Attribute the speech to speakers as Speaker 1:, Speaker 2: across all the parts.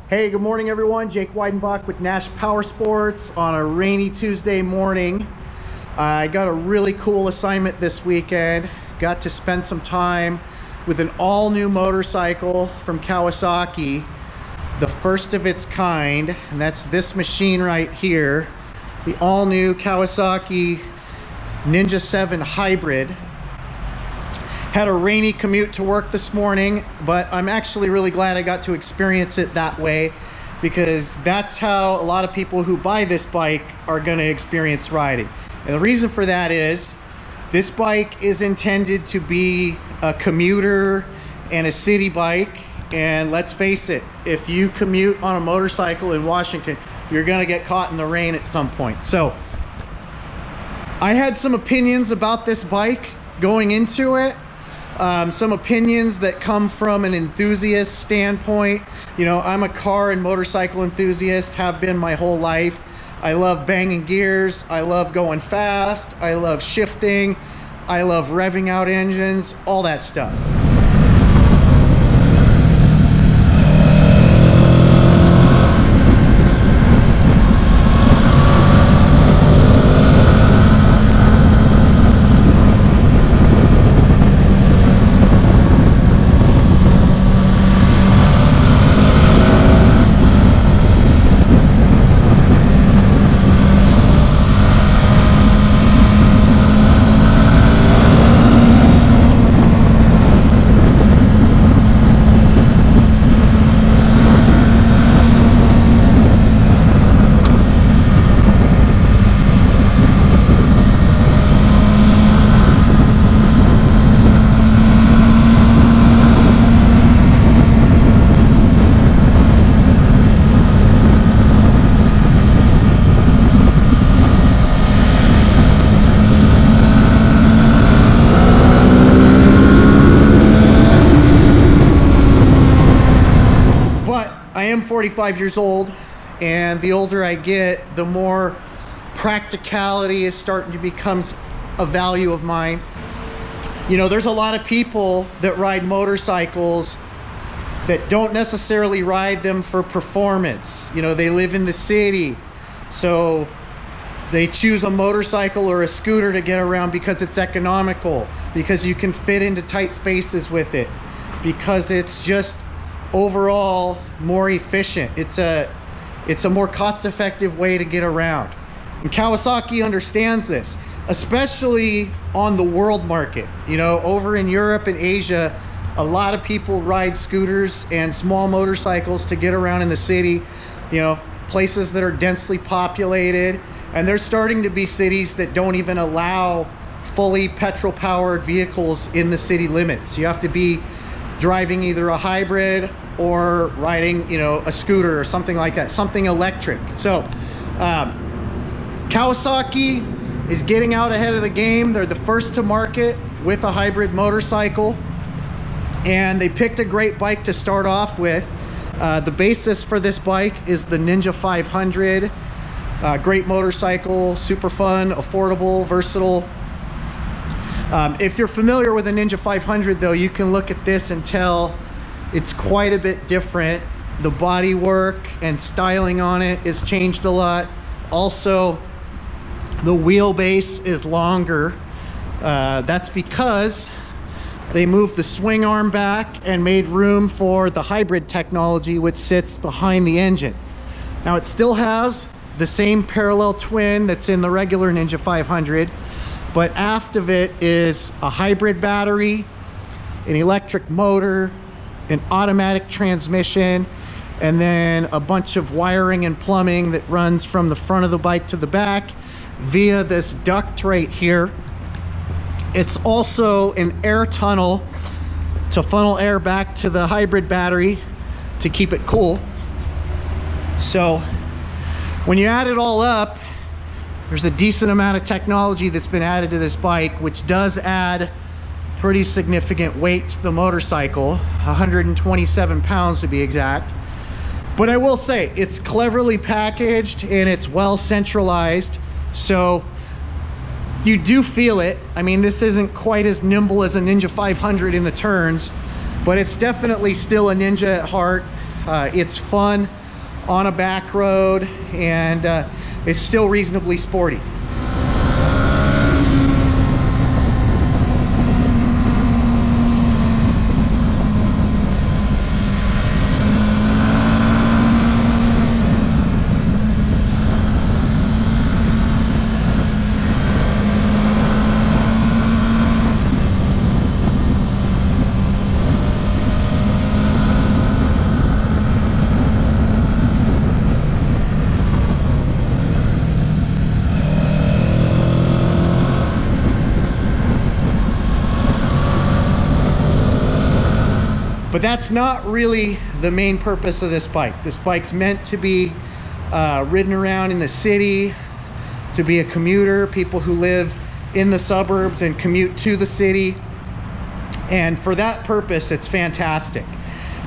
Speaker 1: Hey, good morning everyone. Jake Weidenbach with Nash Power Sports on a rainy Tuesday morning. I got a really cool assignment this weekend. Got to spend some time with an all-new motorcycle from Kawasaki, the first of its kind, and that's this machine right here, the all-new Kawasaki Ninja 7 Hybrid. Had a rainy commute to work this morning, but I'm actually really glad I got to experience it that way, because that's how a lot of people who buy this bike are going to experience riding. And the reason for that is this bike is intended to be a commuter and a city bike. And let's face it, if you commute on a motorcycle in Washington, you're going to get caught in the rain at some point. So I had some opinions about this bike going into it. Some opinions that come from an enthusiast standpoint. You know, I'm a car and motorcycle enthusiast, have been my whole life. I love banging gears, I love going fast, I love shifting, I love revving out engines, all that stuff. I am 45 years old, and the older I get, the more practicality is starting to become a value of mine. You know, there's a lot of people that ride motorcycles that don't necessarily ride them for performance. You know, they live in the city, so they choose a motorcycle or a scooter to get around because it's economical, because you can fit into tight spaces with it, because it's just overall more efficient. It's a more cost-effective way to get around. And Kawasaki understands this, especially on the world market. You know, over in Europe and Asia, a lot of people ride scooters and small motorcycles to get around in the city, you know, places that are densely populated. And there's starting to be cities that don't even allow fully petrol-powered vehicles in the city limits. You have to be driving either a hybrid or riding, you know, a scooter or something like that, something electric. So Kawasaki is getting out ahead of the game. They're the first to market with a hybrid motorcycle, and they picked a great bike to start off with. The basis for this bike is the Ninja 500. Great motorcycle, super fun, affordable, versatile. If you're familiar with a Ninja 500 though, you can look at this and tell it's quite a bit different. The body work and styling on it has changed a lot. Also, the wheelbase is longer. That's because they moved the swing arm back and made room for the hybrid technology, which sits behind the engine. Now, it still has the same parallel twin that's in the regular Ninja 500, but aft of it is a hybrid battery, an electric motor, an automatic transmission, and then a bunch of wiring and plumbing that runs from the front of the bike to the back via this duct right here. It's also an air tunnel to funnel air back to the hybrid battery to keep it cool. So when you add it all up, there's a decent amount of technology that's been added to this bike, which does add pretty significant weight to the motorcycle, 127 pounds to be exact. But I will say, it's cleverly packaged and it's well centralized, so you do feel it. I mean, this isn't quite as nimble as a Ninja 500 in the turns, but it's definitely still a Ninja at heart. It's fun on a back road, and it's still reasonably sporty. But that's not really the main purpose of this bike. This bike's meant to be ridden around in the city, to be a commuter, people who live in the suburbs and commute to the city. And for that purpose, it's fantastic.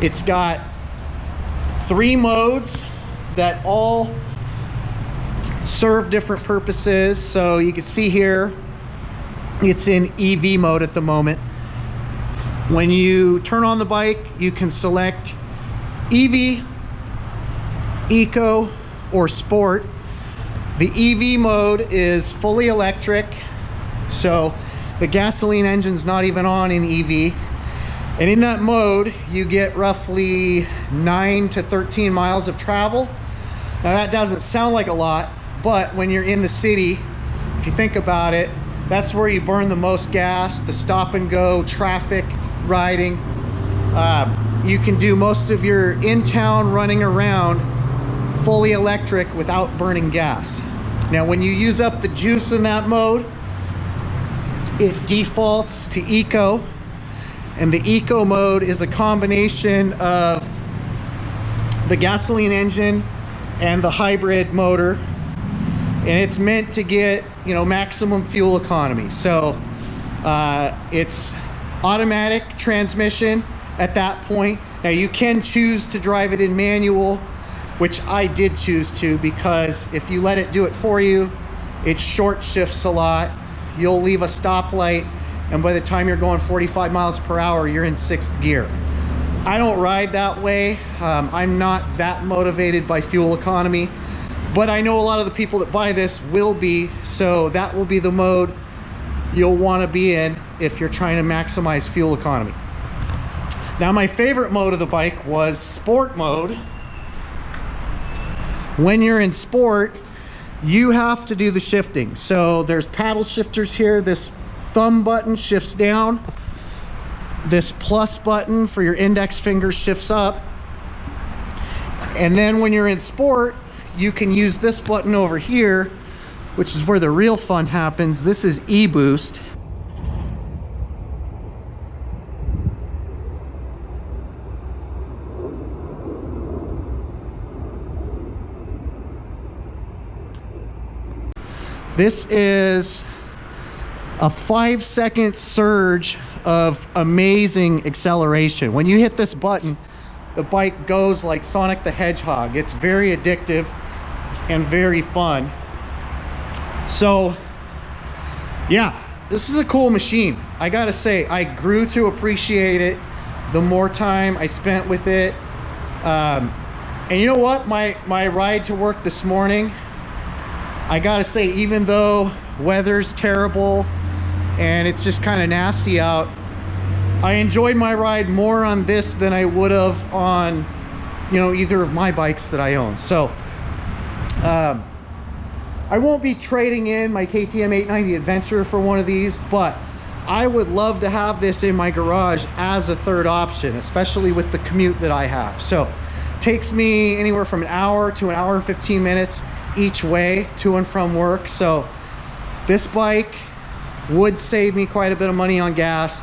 Speaker 1: It's got 3 modes that all serve different purposes. So you can see here, it's in EV mode at the moment. When you turn on the bike, you can select EV, Eco, or Sport. The EV mode is fully electric, so the gasoline engine's not even on in EV. And in that mode, you get roughly 9 to 13 miles of travel. Now that doesn't sound like a lot, but when you're in the city, if you think about it, that's where you burn the most gas, the stop and go traffic riding. You can do most of your in-town running around fully electric without burning gas. Now when you use up the juice in that mode, it defaults to Eco, and the Eco mode is a combination of the gasoline engine and the hybrid motor, and it's meant to get, you know, maximum fuel economy. So it's automatic transmission at that point. Now you can choose to drive it in manual, which I did choose to, because if you let it do it for you, it short shifts a lot. You'll leave a stoplight, and by the time you're going 45 miles per hour, you're in 6th gear. I don't ride that way. I'm not that motivated by fuel economy, but I know a lot of the people that buy this will be, so that will be the mode you'll want to be in if you're trying to maximize fuel economy. Now my favorite mode of the bike was Sport mode. When you're in Sport, you have to do the shifting. So there's paddle shifters here. This thumb button shifts down. This plus button for your index finger shifts up. And then when you're in Sport, you can use this button over here, which is where the real fun happens. This is E-Boost. This is a 5-second surge of amazing acceleration. When you hit this button, the bike goes like Sonic the Hedgehog. It's very addictive and very fun. So yeah, this is a cool machine. I gotta say, I grew to appreciate it the more time I spent with it. And you know what, my ride to work this morning, I gotta say, even though weather's terrible and it's just kind of nasty out, I enjoyed my ride more on this than I would have on, you know, either of my bikes that I own. So I won't be trading in my KTM 890 Adventure for one of these, but I would love to have this in my garage as a third option, especially with the commute that I have. So it takes me anywhere from an hour to an hour and 15 minutes each way to and from work. So this bike would save me quite a bit of money on gas,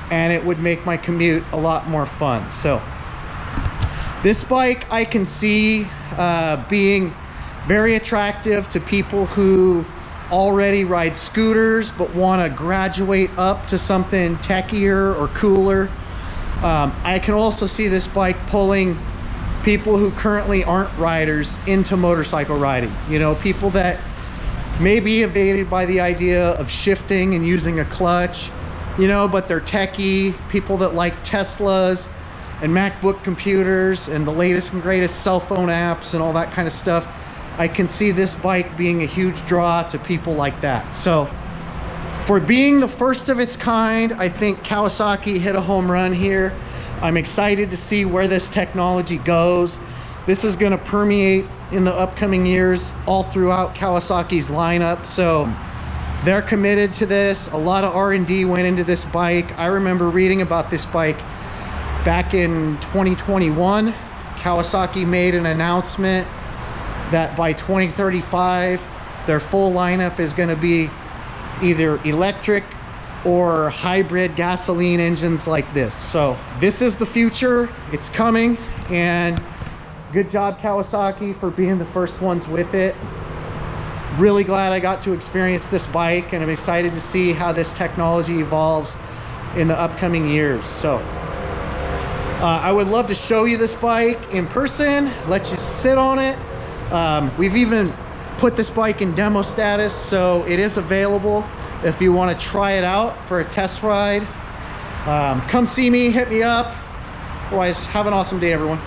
Speaker 1: and it would make my commute a lot more fun. So this bike I can see being very attractive to people who already ride scooters but want to graduate up to something techier or cooler. I can also see this bike pulling people who currently aren't riders into motorcycle riding. You know, people that may be evaded by the idea of shifting and using a clutch, you know, but they're techie, people that like Teslas, and MacBook computers and the latest and greatest cell phone apps and all that kind of stuff, I can see this bike being a huge draw to people like that. So for being the first of its kind, I think Kawasaki hit a home run here. I'm excited to see where this technology goes. This is going to permeate in the upcoming years all throughout Kawasaki's lineup. So they're committed to this. A lot of R&D went into this bike. I remember reading about this bike back in 2021. Kawasaki made an announcement that by 2035, their full lineup is going to be either electric or hybrid gasoline engines like this. So this is the future. It's coming, and good job, Kawasaki, for being the first ones with it. Really glad I got to experience this bike, and I'm excited to see how this technology evolves in the upcoming years. So I would love to show you this bike in person, let you sit on it. We've even put this bike in demo status, so it is available if you want to try it out for a test ride. Come see me, hit me up. Otherwise, have an awesome day, everyone.